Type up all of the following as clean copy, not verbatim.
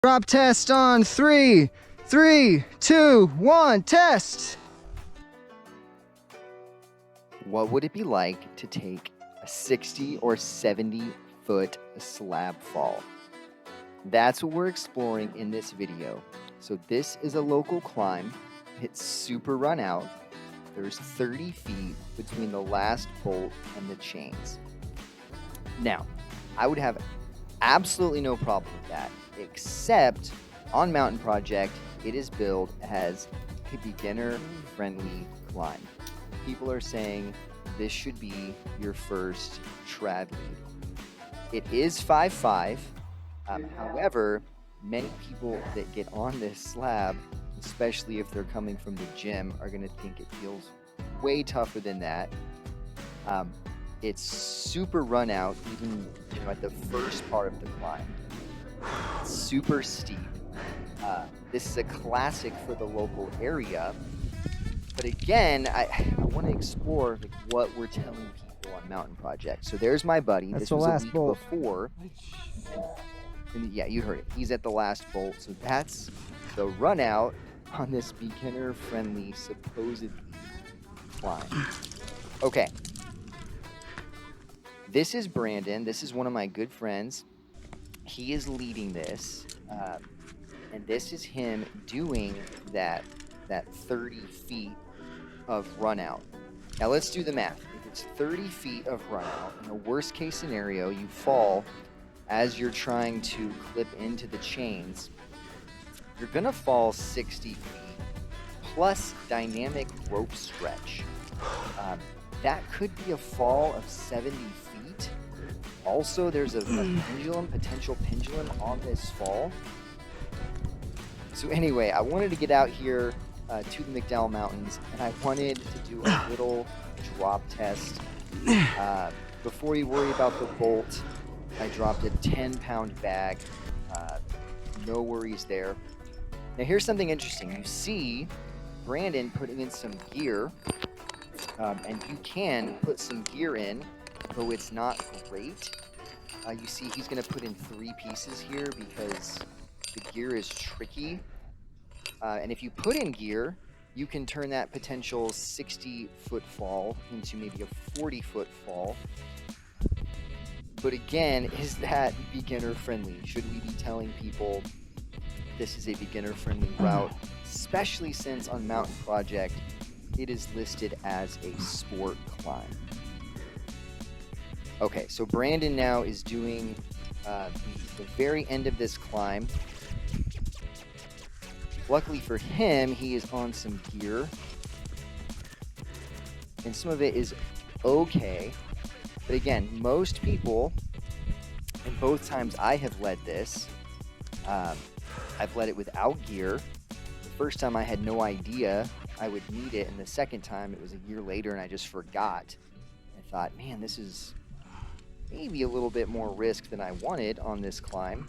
Drop test on 3, 3, 2, 1, test! What would it be like to take a 60 or 70 foot slab fall? That's what we're exploring in this video. So this is a local climb. It's super run out. There's 30 feet between the last bolt and the chains. Now, I would have absolutely no problem with that, except on Mountain Project, it is billed as a beginner-friendly climb. People are saying this should be your first trad lead. It is 5'5". However, many people that get on this slab, especially if they're coming from the gym, are going to think it feels way tougher than that. It's super run out, even at the first part of the climb. It's super steep. This is a classic for the local area. But again, I want to explore what we're telling people on Mountain Project. So there's my buddy. That's this the was last a week bolt. before. And yeah, you heard it. He's at the last bolt. So that's the run out on this beginner-friendly, supposedly climb. Okay. This is Brandon. This is one of my good friends. He is leading this. And this is him doing that 30 feet of run out. Now let's do the math. If it's 30 feet of run out, in a worst case scenario, you fall as you're trying to clip into the chains, you're gonna fall 60 feet plus dynamic rope stretch. That could be a fall of 70 feet. Also, there's a potential pendulum on this fall. So anyway, I wanted to get out here to the McDowell Mountains, and I wanted to do a little drop test. Before you worry about the bolt, I dropped a 10-pound bag. No worries there. Now here's something interesting. You see Brandon putting in some gear, and you can put some gear in, though it's not great. You see he's going to put in 3 pieces here because the gear is tricky. And if you put in gear, you can turn that potential 60-foot fall into maybe a 40-foot fall. But again, is that beginner-friendly? Should we be telling people this is a beginner-friendly route? Especially since on Mountain Project, it is listed as a sport climb. Okay, so Brandon now is doing the very end of this climb. Luckily for him, he is on some gear. And some of it is okay. But again, most people, and both times I have led this, I've led it without gear. The first time I had no idea I would need it, and the second time it was a year later and I just forgot. I thought, man, this is maybe a little bit more risk than I wanted on this climb.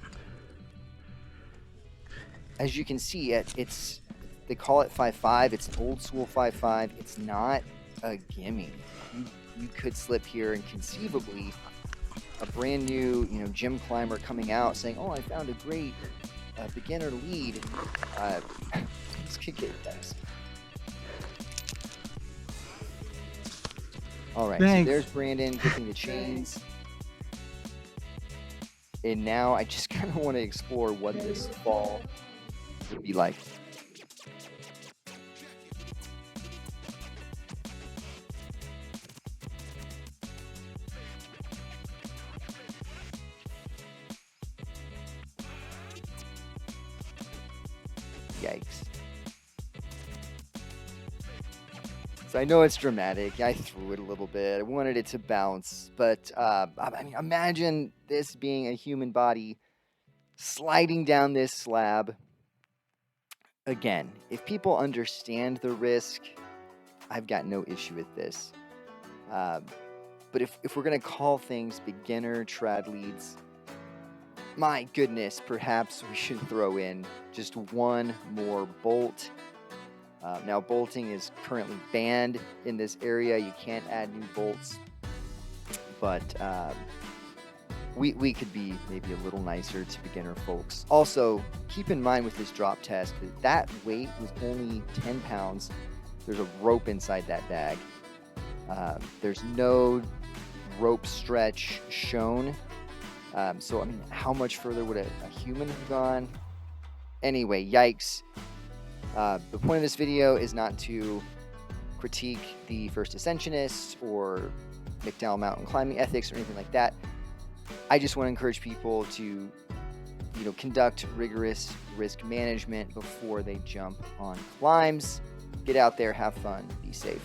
As you can see, they call it 5'5". It's an old school 5'5". It's not a gimme. You could slip here, and conceivably a brand new gym climber coming out saying, "Oh, I found a great beginner lead." This could get dicey. All right, Thanks. so there's Brandon gripping the chains. And now I just kind of want to explore what this fall would be like. Yikes. So I know it's dramatic. I threw it a little bit. I wanted it to bounce, but I mean, imagine this being a human body sliding down this slab. Again, if people understand the risk, I've got no issue with this. But if we're going to call things beginner trad leads, my goodness, perhaps we should throw in just one more bolt. Now, bolting is currently banned in this area. You can't add new bolts. But we could be maybe a little nicer to beginner folks. Also, keep in mind with this drop test that weight was only 10 pounds. There's a rope inside that bag. There's no rope stretch shown. So, I mean, how much further would a human have gone? Anyway, yikes. The point of this video is not to critique the first ascensionists or McDowell mountain climbing ethics or anything like that. I just want to encourage people to, conduct rigorous risk management before they jump on climbs. Get out there, have fun, be safe.